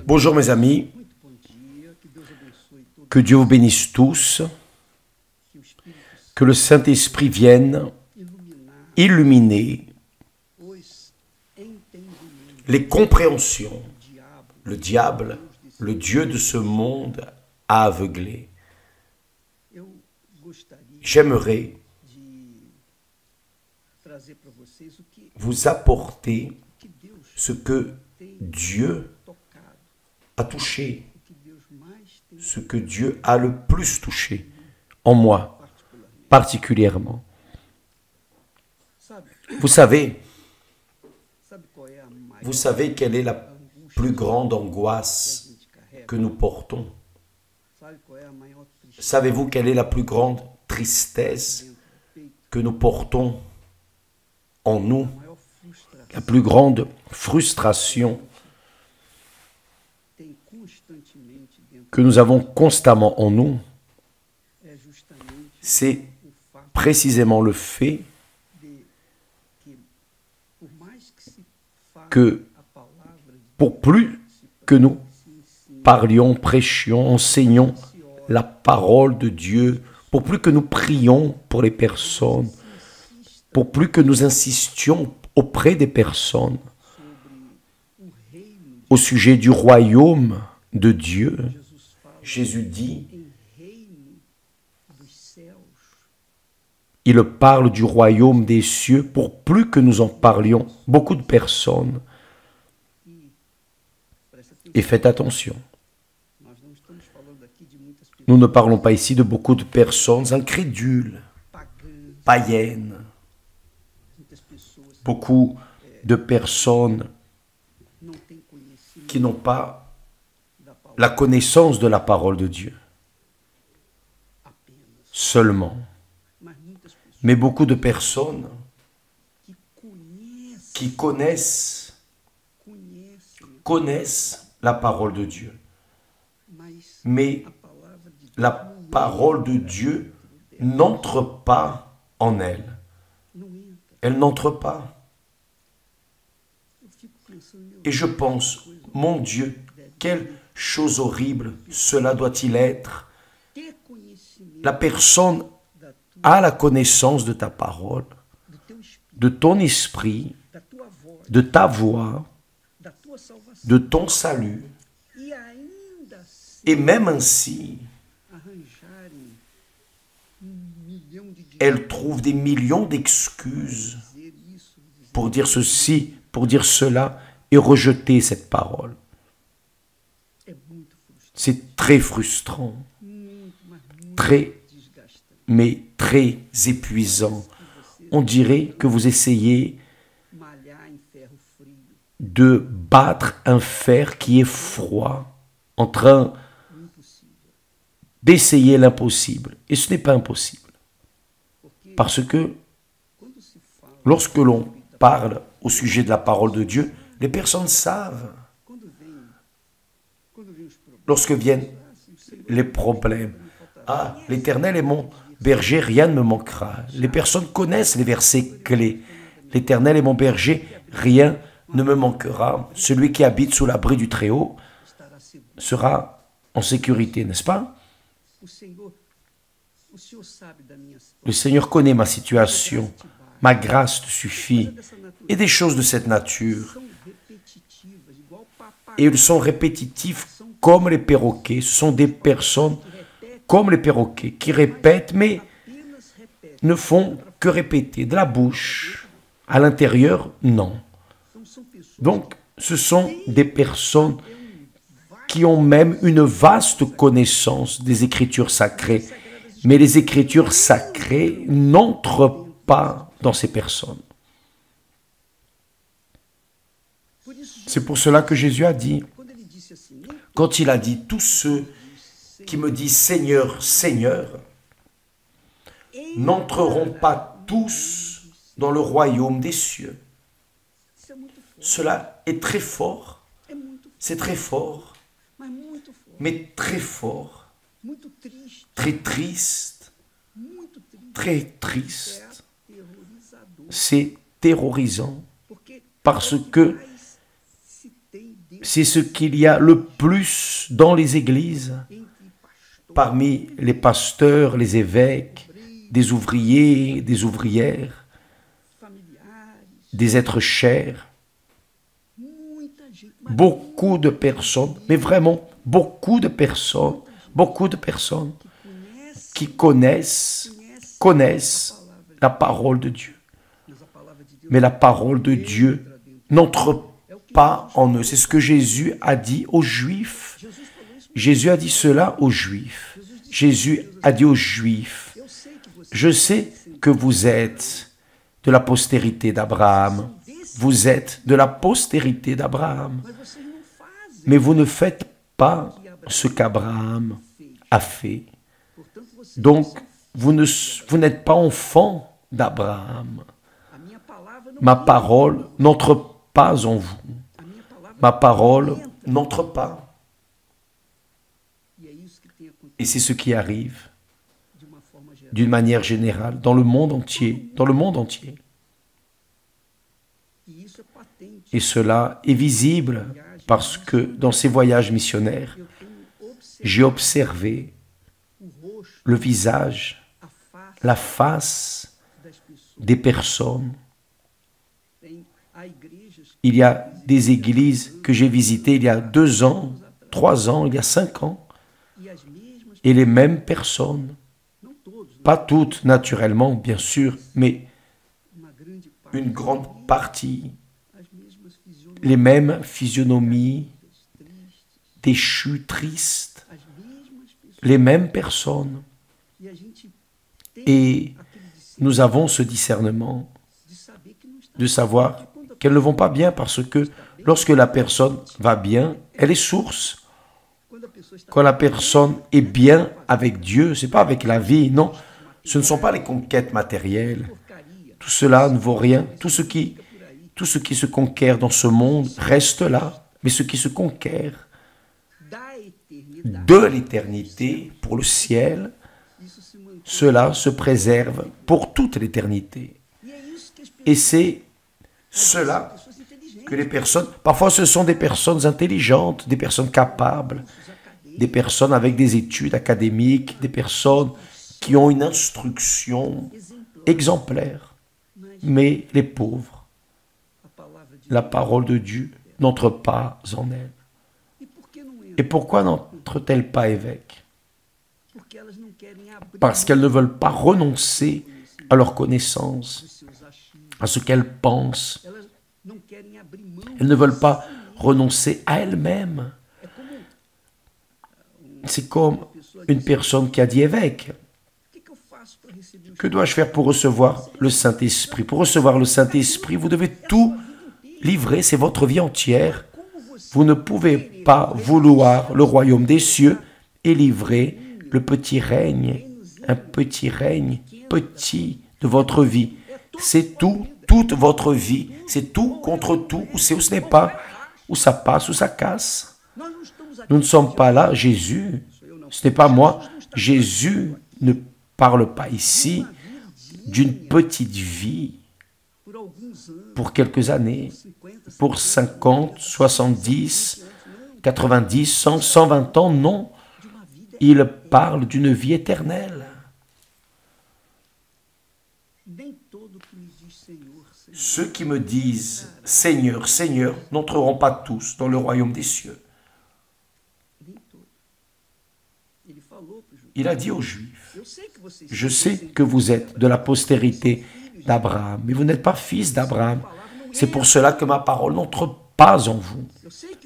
Bonjour mes amis, que Dieu vous bénisse tous, que le Saint-Esprit vienne illuminer les compréhensions. Le diable, le Dieu de ce monde, a aveuglé. J'aimerais vous apporter ce que Dieu a touché, ce que Dieu a le plus touché en moi, particulièrement. Vous savez quelle est la plus grande angoisse que nous portons? Savez-vous quelle est la plus grande tristesse que nous portons en nous? La plus grande frustration que nous avons constamment en nous, c'est précisément le fait que pour plus que nous parlions, prêchions, enseignions la parole de Dieu, pour plus que nous prions pour les personnes, pour plus que nous insistions auprès des personnes au sujet du royaume de Dieu, Jésus dit, il parle du royaume des cieux, pour plus que nous en parlions, beaucoup de personnes. Et faites attention, nous ne parlons pas ici de beaucoup de personnes incrédules, païennes, beaucoup de personnes qui n'ont pas la connaissance de la parole de Dieu. Seulement. Mais beaucoup de personnes qui connaissent la parole de Dieu. Mais la parole de Dieu n'entre pas en elles. Elle n'entre pas. Et je pense, mon Dieu, quelle chose horrible cela doit-il être. La personne a la connaissance de ta parole, de ton esprit, de ta voix, de ton salut, et même ainsi, elle trouve des millions d'excuses pour dire ceci, pour dire cela, et rejeter cette parole. C'est très frustrant, mais très épuisant. On dirait que vous essayez de battre un fer qui est froid, en train d'essayer l'impossible. Et ce n'est pas impossible. Parce que lorsque l'on parle au sujet de la parole de Dieu, les personnes savent. Lorsque viennent les problèmes, ah, l'Éternel est mon berger, rien ne me manquera. Les personnes connaissent les versets clés. L'Éternel est mon berger, rien ne me manquera. Celui qui habite sous l'abri du Très-Haut sera en sécurité, n'est-ce pas? Le Seigneur connaît ma situation, ma grâce te suffit, et des choses de cette nature. Et ils sont répétitifs comme les perroquets. Ce sont des personnes comme les perroquets qui répètent, mais ne font que répéter de la bouche. À l'intérieur, non. Donc, ce sont des personnes qui ont même une vaste connaissance des Écritures sacrées. Mais les Écritures sacrées n'entrent pas dans ces personnes. C'est pour cela que Jésus a dit, quand il a dit, tous ceux qui me disent Seigneur, Seigneur, n'entreront pas tous dans le royaume des cieux. Cela est très fort, c'est très fort, mais très fort, très triste, c'est terrorisant, parce que c'est ce qu'il y a le plus dans les églises, parmi les pasteurs, les évêques, des ouvriers, des ouvrières, des êtres chers. Beaucoup de personnes, mais vraiment beaucoup de personnes qui connaissent la parole de Dieu. Mais la parole de Dieu n'entre pas en eux. C'est ce que Jésus a dit aux Juifs. Jésus a dit cela aux Juifs. Jésus a dit aux Juifs, je sais que vous êtes de la postérité d'Abraham. Vous êtes de la postérité d'Abraham. Mais vous ne faites pas ce qu'Abraham a fait. Donc, vous n'êtes pas enfant d'Abraham. Ma parole n'entre pas en vous. Ma parole n'entre pas. Et c'est ce qui arrive d'une manière générale dans le monde entier, Et cela est visible parce que dans ces voyages missionnaires, j'ai observé le visage, la face des personnes. Il y a des églises que j'ai visitées il y a 2 ans, 3 ans, il y a 5 ans, et les mêmes personnes, pas toutes naturellement, bien sûr, mais une grande partie, les mêmes physionomies, déchues, tristes, les mêmes personnes. Et nous avons ce discernement de savoir qu'elles ne vont pas bien parce que lorsque la personne va bien, elle est source. Quand la personne est bien avec Dieu, ce n'est pas avec la vie, non. Ce ne sont pas les conquêtes matérielles. Tout cela ne vaut rien. Tout ce qui se conquiert dans ce monde reste là. Mais ce qui se conquiert de l'éternité pour le ciel, cela se préserve pour toute l'éternité. Et c'est cela que les personnes, parfois ce sont des personnes intelligentes, des personnes capables, des personnes avec des études académiques, des personnes qui ont une instruction exemplaire. Mais les pauvres, la parole de Dieu n'entre pas en elles. Et pourquoi n'entre-t-elle pas évêque? Parce qu'elles ne veulent pas renoncer à leur connaissance, à ce qu'elles pensent. Elles ne veulent pas renoncer à elles-mêmes. C'est comme une personne qui a dit évêque. Que dois-je faire pour recevoir le Saint-Esprit? Pour recevoir le Saint-Esprit, vous devez tout livrer, c'est votre vie entière. Vous ne pouvez pas vouloir le royaume des cieux et livrer le petit règne, un petit règne, petit de votre vie. C'est tout, toute votre vie, c'est tout contre tout, ou c'est ou ce n'est pas, ou ça passe ou ça casse. Nous ne sommes pas là, Jésus, ce n'est pas moi, Jésus ne parle pas ici d'une petite vie pour quelques années, pour 50, 70, 90, 100, 120 ans, non. Il parle d'une vie éternelle. Ceux qui me disent « Seigneur, Seigneur » n'entreront pas tous dans le royaume des cieux. Il a dit aux Juifs, « Je sais que vous êtes de la postérité d'Abraham, mais vous n'êtes pas fils d'Abraham. C'est pour cela que ma parole n'entre pas en vous.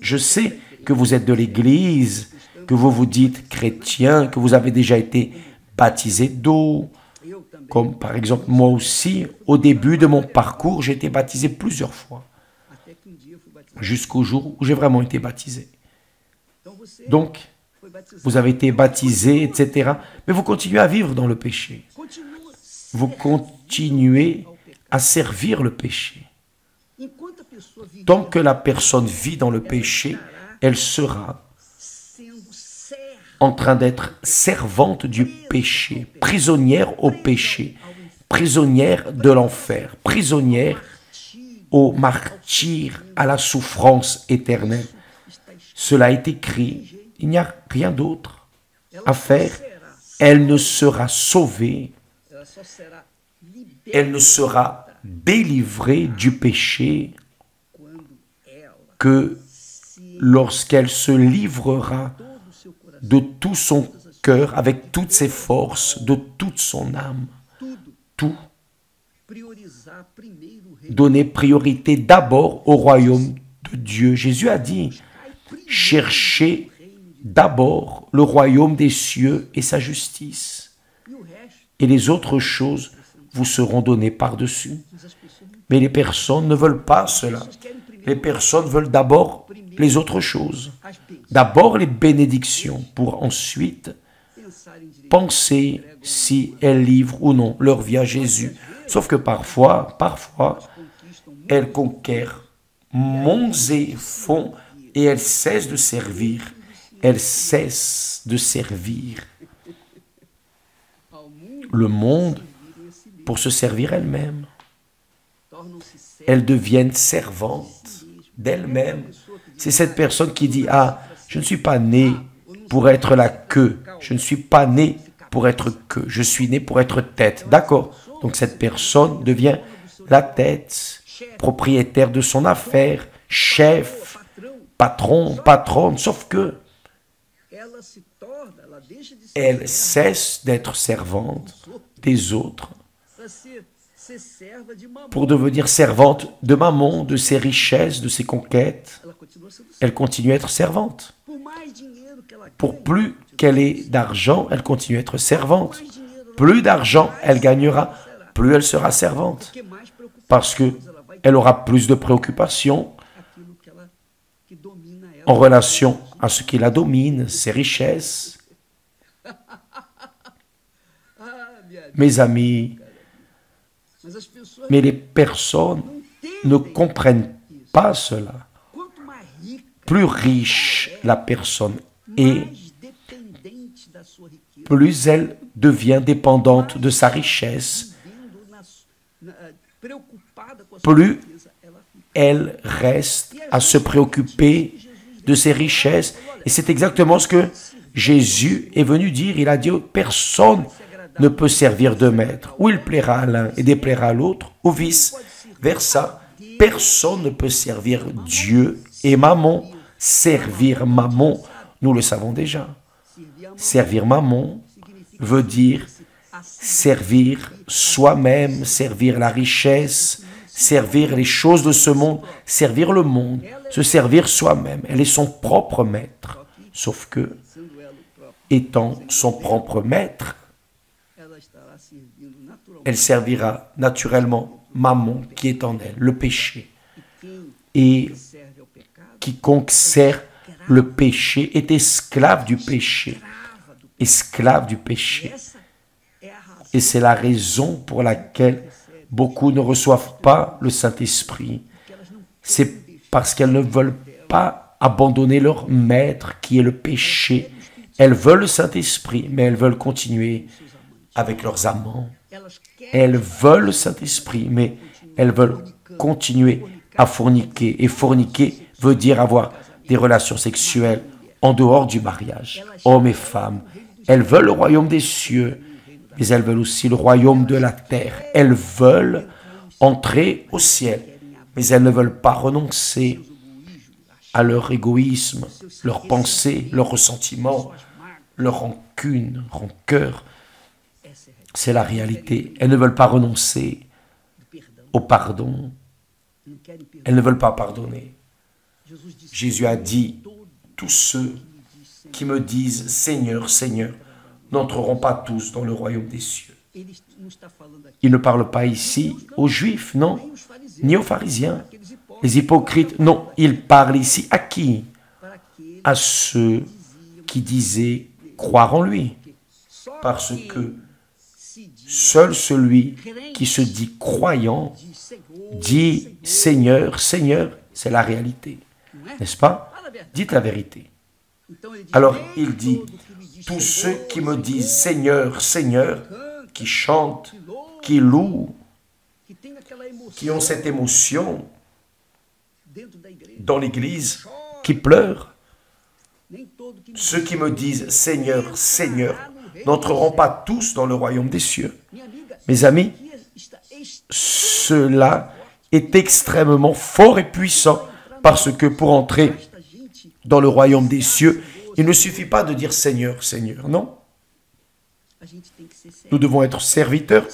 Je sais que vous êtes de l'Église, que vous vous dites chrétien, que vous avez déjà été baptisé d'eau. Comme par exemple, moi aussi, au début de mon parcours, j'ai été baptisé plusieurs fois, jusqu'au jour où j'ai vraiment été baptisé. Donc, vous avez été baptisé, etc. Mais vous continuez à vivre dans le péché. Vous continuez à servir le péché. Tant que la personne vit dans le péché, elle sera en train d'être servante du péché, prisonnière au péché, prisonnière de l'enfer, prisonnière au martyre, à la souffrance éternelle. Cela est écrit. Il n'y a rien d'autre à faire. Elle ne sera sauvée. Elle ne sera délivrée du péché que lorsqu'elle se livrera de tout son cœur, avec toutes ses forces, de toute son âme. Tout. Donner priorité d'abord au royaume de Dieu. Jésus a dit, cherchez d'abord le royaume des cieux et sa justice. Et les autres choses vous seront données par-dessus. Mais les personnes ne veulent pas cela. Les personnes veulent d'abord les autres choses. D'abord les bénédictions pour ensuite penser si elles livrent ou non leur vie à Jésus. Sauf que parfois, elles conquièrent monts et fonds et elles cessent de servir. Elles cessent de servir le monde pour se servir elles-mêmes. Elles deviennent servantes d'elles-mêmes. C'est cette personne qui dit, ah, je ne suis pas né pour être la queue. Je ne suis pas né pour être queue. Je suis né pour être tête. D'accord. Donc cette personne devient la tête, propriétaire de son affaire, chef, patron, patronne. Sauf que elle cesse d'être servante des autres pour devenir servante de maman, de ses richesses, de ses conquêtes. Elle continue à être servante. Pour plus qu'elle ait d'argent, elle continue à être servante. Plus d'argent elle gagnera, plus elle sera servante. Parce qu'elle aura plus de préoccupations en relation à ce qui la domine, ses richesses. Mes amis, mais les personnes ne comprennent pas cela. Plus riche la personne est, plus elle devient dépendante de sa richesse, plus elle reste à se préoccuper de ses richesses. Et c'est exactement ce que Jésus est venu dire. Il a dit, personne ne peut servir de maître. Ou il plaira à l'un et déplaira à l'autre, ou vice-versa. Personne ne peut servir Dieu et Mammon. Servir Mammon, nous le savons déjà. Servir Mammon veut dire servir soi-même, servir la richesse, servir les choses de ce monde, servir le monde, se servir soi-même. Elle est son propre maître. Sauf que, étant son propre maître, elle servira naturellement Mammon qui est en elle, le péché. Et quiconque sert le péché est esclave du péché. Esclave du péché. Et c'est la raison pour laquelle beaucoup ne reçoivent pas le Saint-Esprit. C'est parce qu'elles ne veulent pas abandonner leur maître qui est le péché. Elles veulent le Saint-Esprit, mais elles veulent continuer avec leurs amants. Elles veulent le Saint-Esprit, mais elles veulent continuer à forniquer. Et forniquer veut dire avoir des relations sexuelles en dehors du mariage. Hommes et femmes, elles veulent le royaume des cieux, mais elles veulent aussi le royaume de la terre. Elles veulent entrer au ciel, mais elles ne veulent pas renoncer à leur égoïsme, leurs pensées, leurs ressentiments, leur rancune, rancœur. C'est la réalité. Elles ne veulent pas renoncer au pardon. Elles ne veulent pas pardonner. Jésus a dit, tous ceux qui me disent Seigneur, Seigneur, n'entreront pas tous dans le royaume des cieux. Il ne parle pas ici aux Juifs, non, ni aux pharisiens, les hypocrites, non, il parle ici à qui? À ceux qui disaient croire en lui, parce que seul celui qui se dit croyant dit Seigneur, Seigneur, c'est la réalité, n'est-ce pas? Dites la vérité. Alors il dit, tous ceux qui me disent Seigneur, Seigneur, qui chantent, qui louent, qui ont cette émotion dans l'Église, qui pleurent. Ceux qui me disent « Seigneur, Seigneur » n'entreront pas tous dans le royaume des cieux. Mes amis, cela est extrêmement fort et puissant parce que pour entrer dans le royaume des cieux, il ne suffit pas de dire « Seigneur, Seigneur ». Non. Nous devons être serviteurs.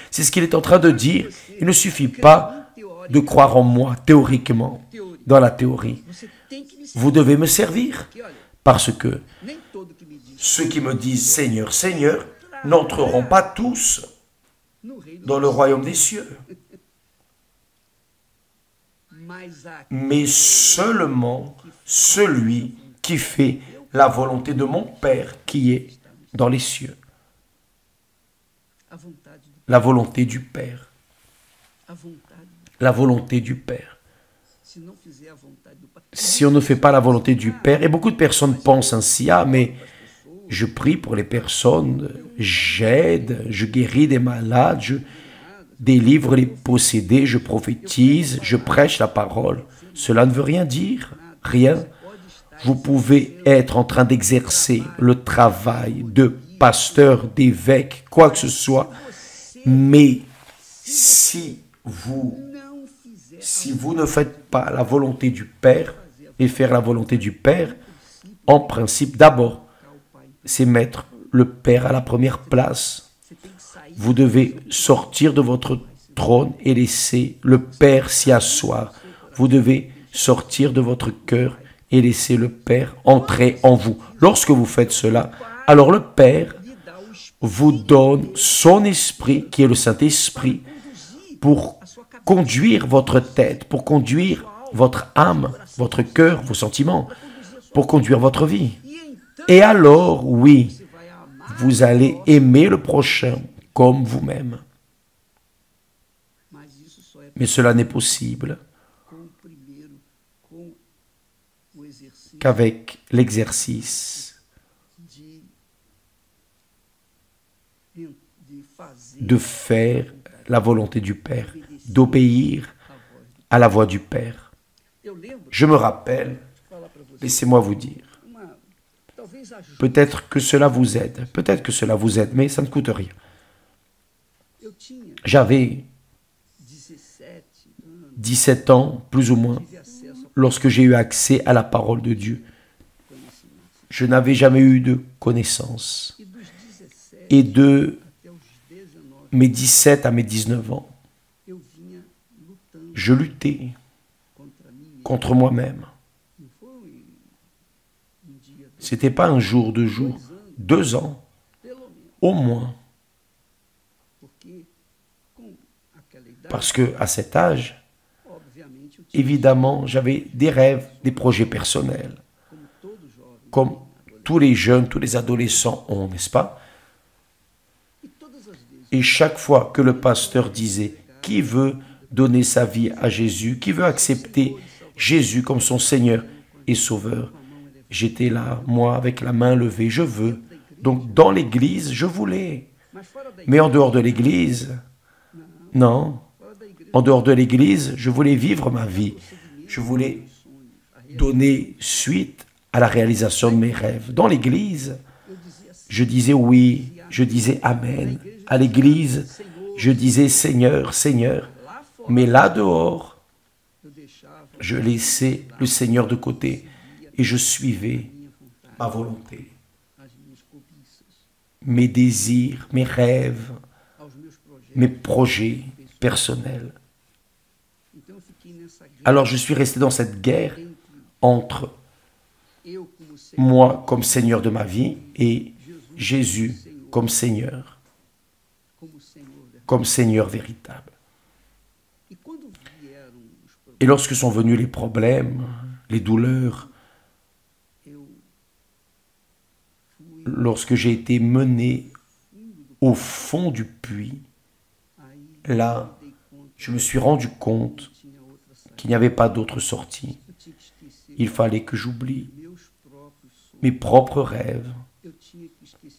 C'est ce qu'il est en train de dire. Il ne suffit pas de croire en moi théoriquement, dans la théorie. Vous devez me servir parce que ceux qui me disent « Seigneur, Seigneur » n'entreront pas tous dans le royaume des cieux. Mais seulement celui qui fait la volonté de mon Père qui est dans les cieux. La volonté du Père. La volonté du Père. Si on ne fait pas la volonté du Père, et beaucoup de personnes pensent ainsi, ah mais je prie pour les personnes, j'aide, je guéris des malades, je délivre les possédés, je prophétise, je prêche la parole. Cela ne veut rien dire, rien. Vous pouvez être en train d'exercer le travail de pasteur, d'évêque, quoi que ce soit, mais si vous ne faites pas la volonté du Père, et faire la volonté du Père, en principe, d'abord, c'est mettre le Père à la première place. Vous devez sortir de votre trône et laisser le Père s'y asseoir. Vous devez sortir de votre cœur et laisser le Père entrer en vous. Lorsque vous faites cela, alors le Père vous donne son esprit, qui est le Saint-Esprit, pour conduire votre tête, pour conduire votre âme, votre cœur, vos sentiments, pour conduire votre vie. Et alors, oui, vous allez aimer le prochain comme vous-même. Mais cela n'est possible qu'avec l'exercice de faire la volonté du Père, d'obéir à la voix du Père. Je me rappelle, laissez-moi vous dire, peut-être que cela vous aide, mais ça ne coûte rien. J'avais 17 ans, plus ou moins, lorsque j'ai eu accès à la parole de Dieu. Je n'avais jamais eu de connaissance. Et de mes 17 à mes 19 ans, je luttais contre moi-même. Ce n'était pas un jour, 2 jours, 2 ans, au moins. Parce qu'à cet âge, évidemment, j'avais des rêves, des projets personnels, comme tous les jeunes, tous les adolescents ont, n'est-ce pas? Et chaque fois que le pasteur disait « Qui veut donner sa vie à Jésus? Qui veut accepter Jésus comme son Seigneur et Sauveur ?» J'étais là, moi, avec la main levée, je veux. Donc, dans l'église, je voulais. Mais en dehors de l'église, non. En dehors de l'église, je voulais vivre ma vie. Je voulais donner suite à la réalisation de mes rêves. Dans l'église, je disais oui, je disais Amen. À l'église, je disais Seigneur, Seigneur. Mais là dehors, je laissais le Seigneur de côté et je suivais ma volonté, mes désirs, mes rêves, mes projets personnels. Alors je suis resté dans cette guerre entre moi comme Seigneur de ma vie et Jésus comme Seigneur véritable. Et lorsque sont venus les problèmes, les douleurs, lorsque j'ai été mené au fond du puits, là, je me suis rendu compte qu'il n'y avait pas d'autre sortie. Il fallait que j'oublie mes propres rêves.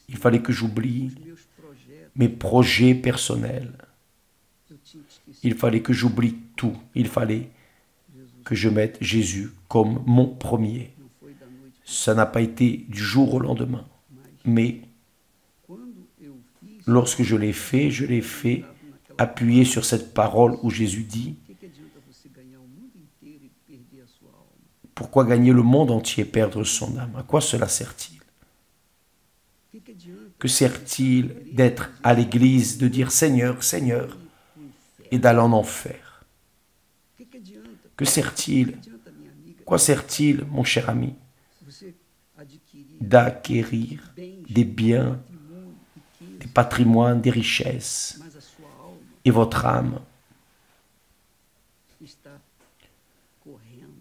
Il fallait que j'oublie mes projets personnels. Il fallait que j'oublie tout. Il fallait que je mette Jésus comme mon premier. Ça n'a pas été du jour au lendemain. Mais lorsque je l'ai fait appuyé sur cette parole où Jésus dit: pourquoi gagner le monde entier et perdre son âme? À quoi cela sert-il? Que sert-il d'être à l'église, de dire Seigneur, Seigneur, et d'aller en enfer? Que sert-il? Quoi sert-il, mon cher ami, d'acquérir des biens, des patrimoines, des richesses, et votre âme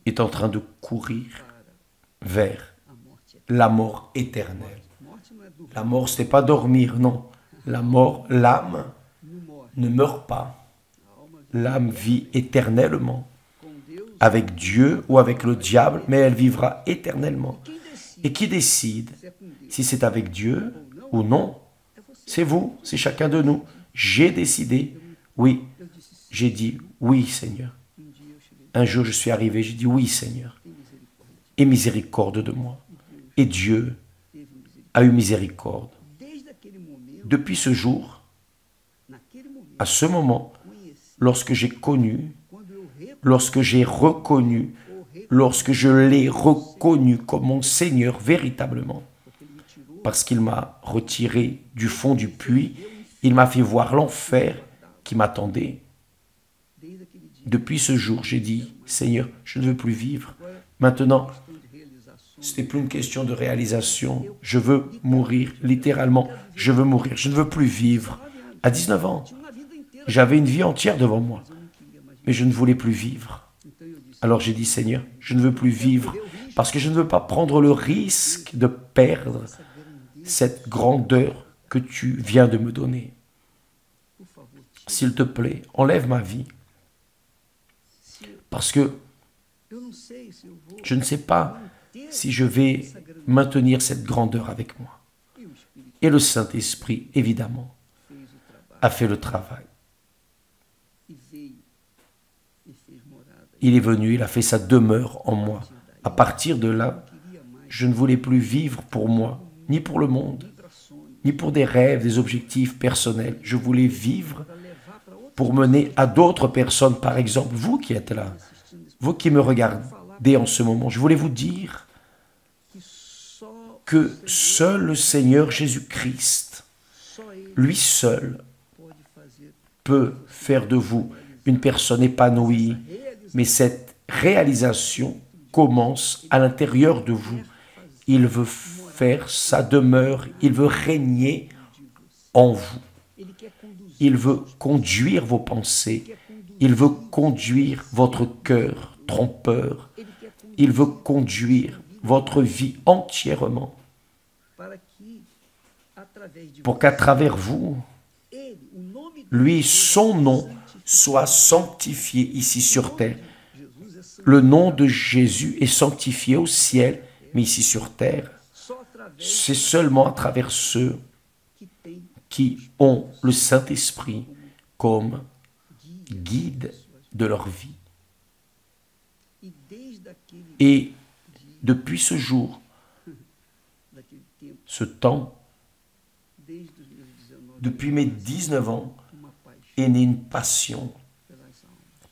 est en train de courir vers la mort éternelle? La mort, ce n'est pas dormir, non. La mort, l'âme ne meurt pas. L'âme vit éternellement, avec Dieu ou avec le diable, mais elle vivra éternellement. Et qui décide si c'est avec Dieu ou non? C'est vous, c'est chacun de nous. J'ai décidé, oui, j'ai dit oui, Seigneur. Un jour, je suis arrivé, j'ai dit oui, Seigneur. Aie miséricorde de moi. Et Dieu a eu miséricorde. Depuis ce jour, à ce moment, lorsque j'ai connu, lorsque j'ai reconnu, lorsque je l'ai reconnu comme mon Seigneur véritablement, parce qu'il m'a retiré du fond du puits, il m'a fait voir l'enfer qui m'attendait. Depuis ce jour, j'ai dit, Seigneur, je ne veux plus vivre. Maintenant, ce n'est plus une question de réalisation. Je veux mourir, littéralement. Je veux mourir. Je ne veux plus vivre. À 19 ans, j'avais une vie entière devant moi, mais je ne voulais plus vivre. Alors j'ai dit, Seigneur, je ne veux plus vivre parce que je ne veux pas prendre le risque de perdre cette grandeur que tu viens de me donner. S'il te plaît, enlève ma vie. Parce que je ne sais pas si je vais maintenir cette grandeur avec moi. Et le Saint-Esprit, évidemment, a fait le travail. Il est venu, il a fait sa demeure en moi. À partir de là, je ne voulais plus vivre pour moi, ni pour le monde, ni pour des rêves, des objectifs personnels. Je voulais vivre pour mener à d'autres personnes, par exemple, vous qui êtes là, vous qui me regardez en ce moment. Je voulais vous dire que seul le Seigneur Jésus-Christ, lui seul, peut faire de vous une personne épanouie, mais cette réalisation commence à l'intérieur de vous. Il veut faire sa demeure, il veut régner en vous. Il veut conduire vos pensées, il veut conduire votre cœur trompeur, il veut conduire votre vie entièrement pour qu'à travers vous, lui, son nom, soit sanctifié ici sur terre. Le nom de Jésus est sanctifié au ciel, mais ici sur terre, c'est seulement à travers ceux qui ont le Saint-Esprit comme guide de leur vie. Et depuis ce jour, ce temps, depuis mes 19 ans, est née une passion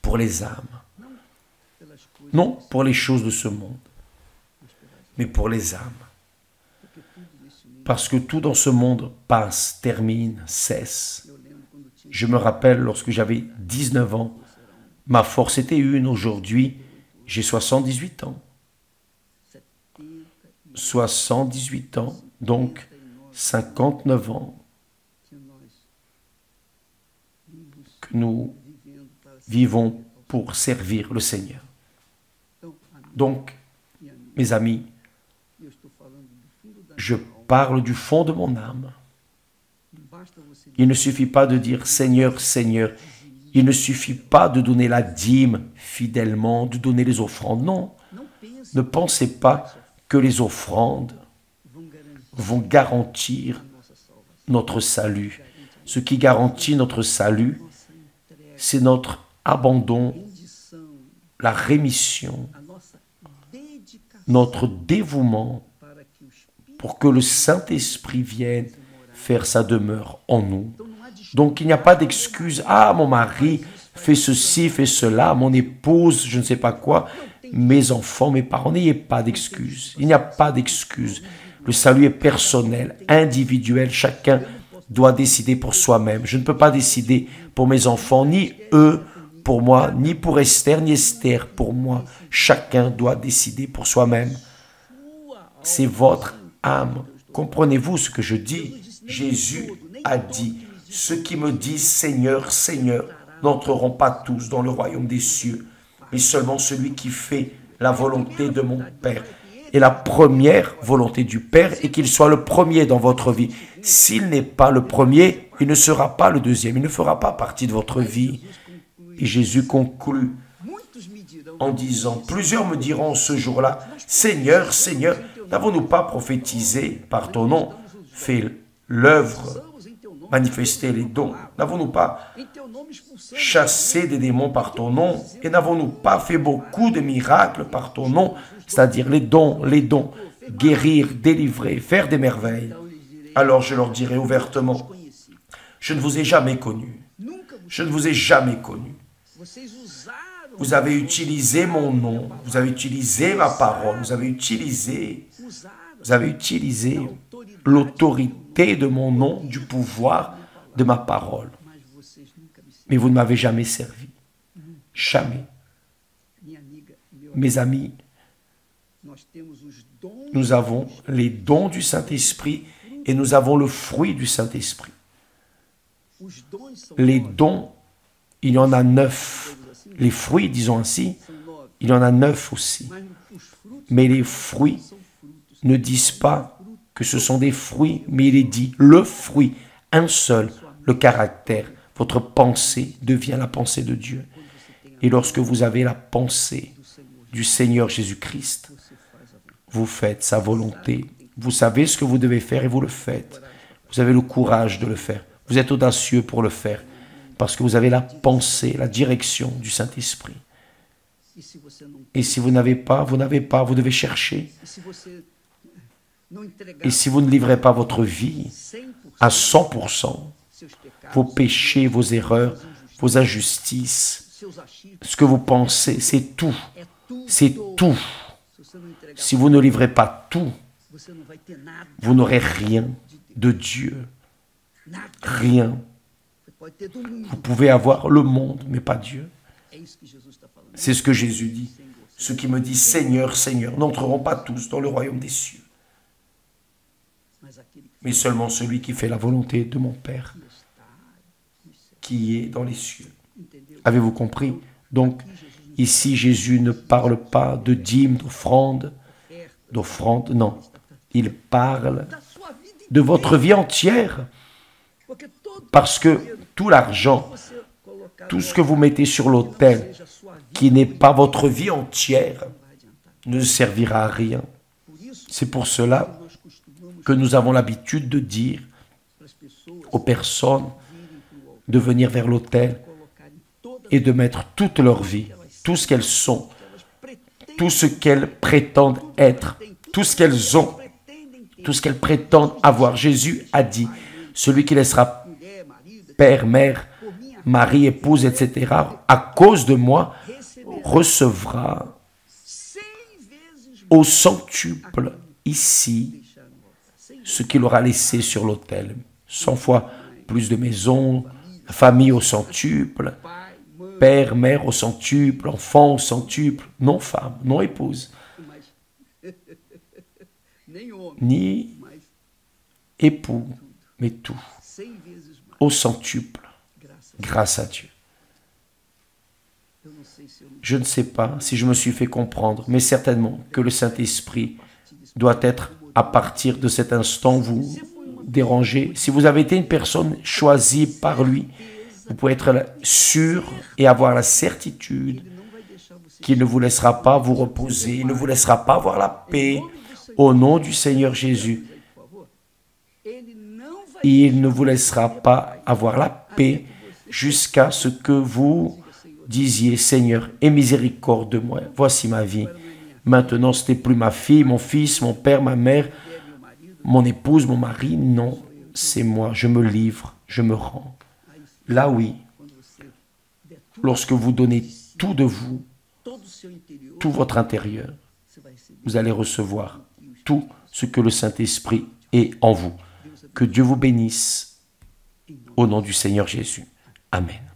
pour les âmes. Non pour les choses de ce monde, mais pour les âmes. Parce que tout dans ce monde passe, termine, cesse. Je me rappelle lorsque j'avais 19 ans, ma force était une. Aujourd'hui, j'ai 78 ans. 78 ans, donc 59 ans que nous vivons pour servir le Seigneur. Donc, mes amis, je parle du fond de mon âme. Il ne suffit pas de dire « Seigneur, Seigneur ». Il ne suffit pas de donner la dîme fidèlement, de donner les offrandes. Non, ne pensez pas que les offrandes vont garantir notre salut. Ce qui garantit notre salut, c'est notre abandon la rémission, notre dévouement pour que le Saint-Esprit vienne faire sa demeure en nous. Donc il n'y a pas d'excuse. Ah, mon mari fait ceci, fait cela, mon épouse, je ne sais pas quoi, mes enfants, mes parents, n'ayez pas d'excuses. Il n'y a pas d'excuses. Le salut est personnel, individuel. Chacun doit décider pour soi-même. Je ne peux pas décider pour mes enfants, ni eux pour moi, ni pour Esther, ni Esther pour moi. Chacun doit décider pour soi-même. C'est votre âme. Comprenez-vous ce que je dis? Jésus a dit, ceux qui me disent Seigneur, Seigneur, n'entreront pas tous dans le royaume des cieux, mais seulement celui qui fait la volonté de mon Père. Et la première volonté du Père est qu'il soit le premier dans votre vie. S'il n'est pas le premier, il ne sera pas le deuxième, il ne fera pas partie de votre vie. Et Jésus conclut en disant, plusieurs me diront ce jour-là, Seigneur, Seigneur, n'avons-nous pas prophétisé par ton nom, fait l'œuvre, manifesté les dons, n'avons-nous pas chassé des démons par ton nom, et n'avons-nous pas fait beaucoup de miracles par ton nom, c'est-à-dire les dons, guérir, délivrer, faire des merveilles. Alors je leur dirai ouvertement, je ne vous ai jamais connu, je ne vous ai jamais connu. Vous avez utilisé mon nom, vous avez utilisé ma parole, vous avez utilisé l'autorité de mon nom, du pouvoir de ma parole. Mais vous ne m'avez jamais servi. Jamais. Mes amis, nous avons les dons du Saint-Esprit et nous avons le fruit du Saint-Esprit. Les dons, il y en a 9. Les fruits, disons ainsi, il y en a 9 aussi. Mais les fruits ne disent pas que ce sont des fruits, mais il est dit le fruit, un seul, le caractère. Votre pensée devient la pensée de Dieu. Et lorsque vous avez la pensée du Seigneur Jésus-Christ, vous faites sa volonté. Vous savez ce que vous devez faire et vous le faites. Vous avez le courage de le faire. Vous êtes audacieux pour le faire. Parce que vous avez la pensée, la direction du Saint-Esprit. Et si vous n'avez pas, vous n'avez pas, vous devez chercher. Et si vous ne livrez pas votre vie à 100%, vos péchés, vos erreurs, vos injustices, ce que vous pensez, c'est tout. C'est tout. Si vous ne livrez pas tout, vous n'aurez rien de Dieu. Rien. Vous pouvez avoir le monde, mais pas Dieu. C'est ce que Jésus dit. Ceux qui me disent Seigneur, Seigneur, n'entreront pas tous dans le royaume des cieux, mais seulement celui qui fait la volonté de mon Père, qui est dans les cieux. Avez-vous compris? Donc, ici, Jésus ne parle pas de dîmes, d'offrandes, non. Il parle de votre vie entière, parce que tout l'argent, tout ce que vous mettez sur l'autel, qui n'est pas votre vie entière, ne servira à rien. C'est pour cela que nous avons l'habitude de dire aux personnes de venir vers l'autel et de mettre toute leur vie, tout ce qu'elles sont, tout ce qu'elles prétendent être, tout ce qu'elles ont, tout ce qu'elles prétendent avoir. Jésus a dit, celui qui laissera père, mère, mari, épouse, etc., à cause de moi, recevra au centuple ici ce qu'il aura laissé sur l'autel. 100 fois plus de maisons, famille au centuple, père, mère au centuple, enfant au centuple, non femme, non épouse, ni époux, mais tout, au centuple, grâce à Dieu. Je ne sais pas si je me suis fait comprendre, mais certainement que le Saint-Esprit doit être, à partir de cet instant, vous déranger. Si vous avez été une personne choisie par lui, vous pouvez être sûr et avoir la certitude qu'il ne vous laissera pas vous reposer, il ne vous laissera pas avoir la paix au nom du Seigneur Jésus. Il ne vous laissera pas avoir la paix jusqu'à ce que vous disiez, Seigneur, aie miséricorde de moi, voici ma vie. Maintenant, ce n'est plus ma fille, mon fils, mon père, ma mère, mon épouse, mon mari, non, c'est moi, je me livre, je me rends. Là, oui, lorsque vous donnez tout de vous, tout votre intérieur, vous allez recevoir tout ce que le Saint-Esprit est en vous. Que Dieu vous bénisse au nom du Seigneur Jésus. Amen.